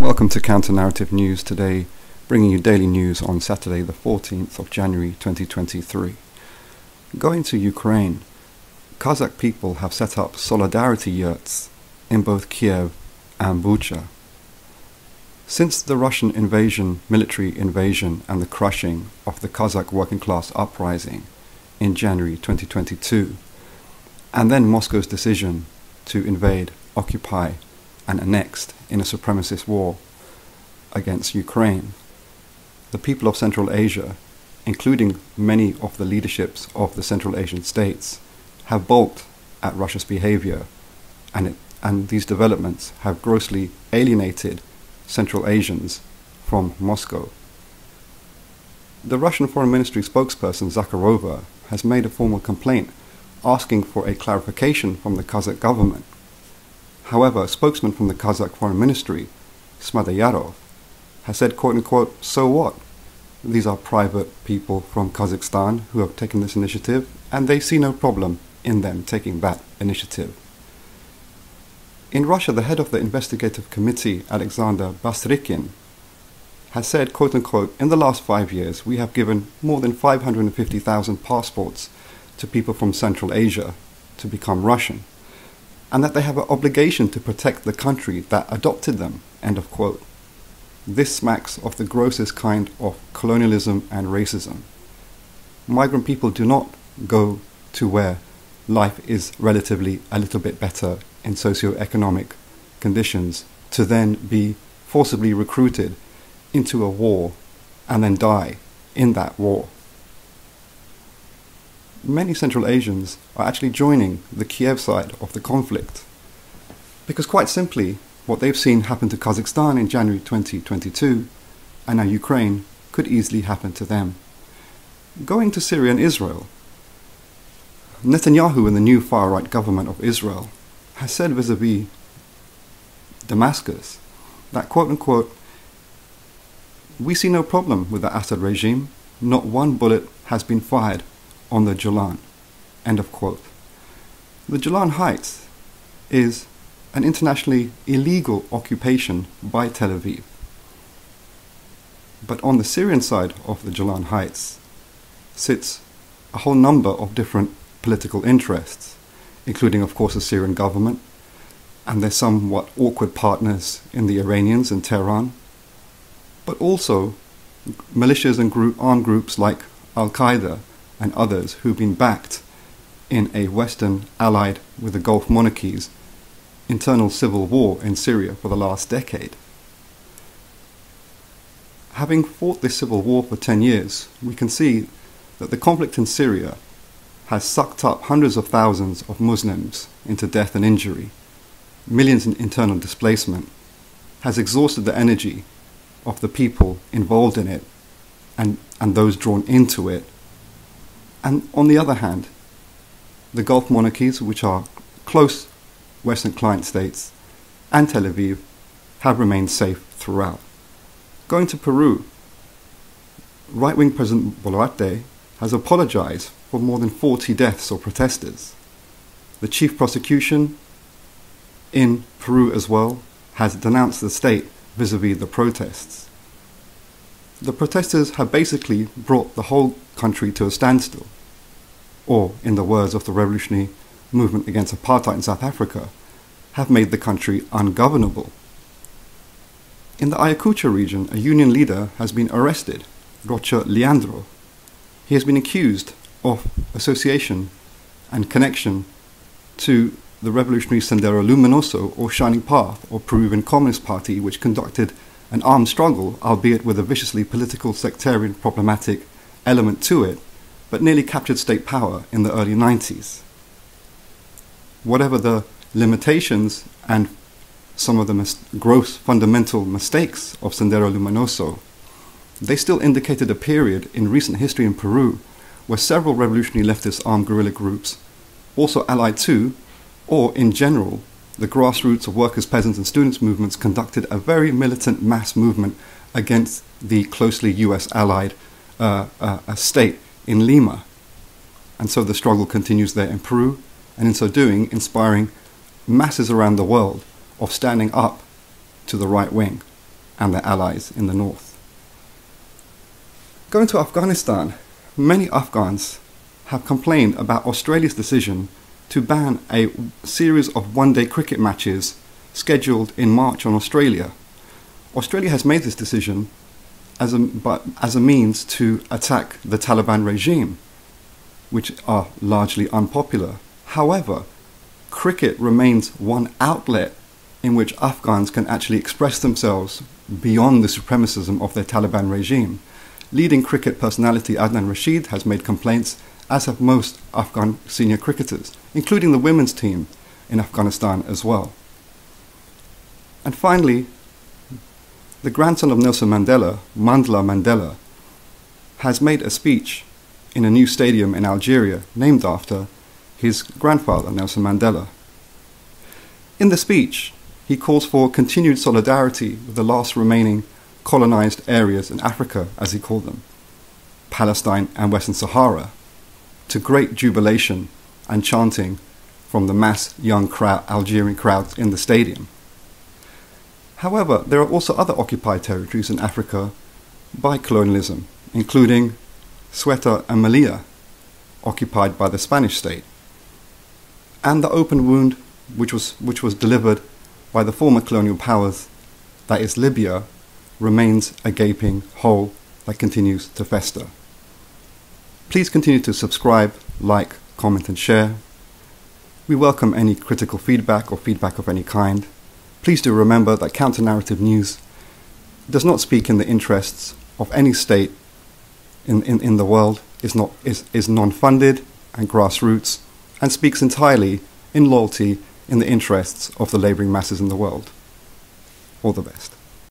Welcome to Counter Narrative News today, bringing you daily news on Saturday the 14th of January 2023. Going to Ukraine, Kazakh people have set up solidarity yurts in both Kiev and Bucha. Since the Russian military invasion and the crushing of the Kazakh working class uprising in January 2022, and then Moscow's decision to invade, occupy and annexed in a supremacist war against Ukraine, the people of Central Asia, including many of the leaderships of the Central Asian states, have balked at Russia's behavior, and these developments have grossly alienated Central Asians from Moscow. The Russian Foreign Ministry spokesperson Zakharova has made a formal complaint asking for a clarification from the Kazakh government. However, a spokesman from the Kazakh Foreign Ministry, Smadayarov, has said, quote-unquote, "So what? These are private people from Kazakhstan who have taken this initiative, and they see no problem in them taking that initiative." In Russia, the head of the investigative committee, Alexander Basrykin, has said, quote-unquote, "In the last 5 years, we have given more than 550,000 passports to people from Central Asia to become Russian, and that they have an obligation to protect the country that adopted them," end of quote. This smacks of the grossest kind of colonialism and racism. Migrant people do not go to where life is relatively a little bit better in socio-economic conditions to then be forcibly recruited into a war and then die in that war. Many Central Asians are actually joining the Kiev side of the conflict, because quite simply what they've seen happen to Kazakhstan in January 2022 and now Ukraine could easily happen to them. Going to Syria and Israel, Netanyahu and the new far-right government of Israel has said vis-a-vis Damascus that, quote-unquote, "We see no problem with the Assad regime. Not one bullet has been fired on the Golan," end of quote. The Golan Heights is an internationally illegal occupation by Tel Aviv. But on the Syrian side of the Golan Heights sits a whole number of different political interests, including, of course, the Syrian government and their somewhat awkward partners in the Iranians in Tehran, but also militias and armed groups like Al-Qaeda and others who've been backed in a Western allied with the Gulf monarchies internal civil war in Syria for the last decade. Having fought this civil war for 10 years, we can see that the conflict in Syria has sucked up hundreds of thousands of Muslims into death and injury, millions in internal displacement, has exhausted the energy of the people involved in it and those drawn into it. And on the other hand, the Gulf monarchies, which are close Western client states, and Tel Aviv have remained safe throughout. Going to Peru, right-wing President Boluarte has apologized for more than 40 deaths of protesters. The chief prosecution in Peru as well has denounced the state vis-a-vis the protests. The protesters have basically brought the whole country to a standstill, or, in the words of the revolutionary movement against apartheid in South Africa, have made the country ungovernable. In the Ayacucho region, a union leader has been arrested, Rocha Leandro. He has been accused of association and connection to the revolutionary Sendero Luminoso, or Shining Path, or Peruvian Communist Party, which conducted an armed struggle, albeit with a viciously political, sectarian, problematic element to it, but nearly captured state power in the early 90s. Whatever the limitations and some of the gross fundamental mistakes of Sendero Luminoso, they still indicated a period in recent history in Peru where several revolutionary leftist armed guerrilla groups, also allied to, or in general, the grassroots of workers, peasants and students movements, conducted a very militant mass movement against the closely US allied state in Lima. And so the struggle continues there in Peru, and in so doing, inspiring masses around the world of standing up to the right wing. and their allies in the north. Going to Afghanistan, many Afghans have complained about Australia's decision to ban a series of one-day cricket matches scheduled in March on Australia. Australia has made this decision as a means to attack the Taliban regime, which are largely unpopular. However, cricket remains one outlet in which Afghans can actually express themselves beyond the supremacism of their Taliban regime. Leading cricket personality Adnan Rashid has made complaints, as have most Afghan senior cricketers, including the women's team in Afghanistan as well. And finally, the grandson of Nelson Mandela, Mandla Mandela, has made a speech in a new stadium in Algeria named after his grandfather, Nelson Mandela. In the speech, he calls for continued solidarity with the last remaining colonized areas in Africa, as he called them, Palestine and Western Sahara, to great jubilation and chanting from the mass young Algerian crowds in the stadium. However, there are also other occupied territories in Africa by colonialism, including Ceuta and Melilla, occupied by the Spanish state, and the open wound which was delivered by the former colonial powers, that is Libya, remains a gaping hole that continues to fester. Please continue to subscribe, like, comment and share. We welcome any critical feedback or feedback of any kind. Please do remember that counter-narrative news does not speak in the interests of any state in the world, is non-funded and grassroots, and speaks entirely in loyalty in the interests of the labouring masses in the world. All the best.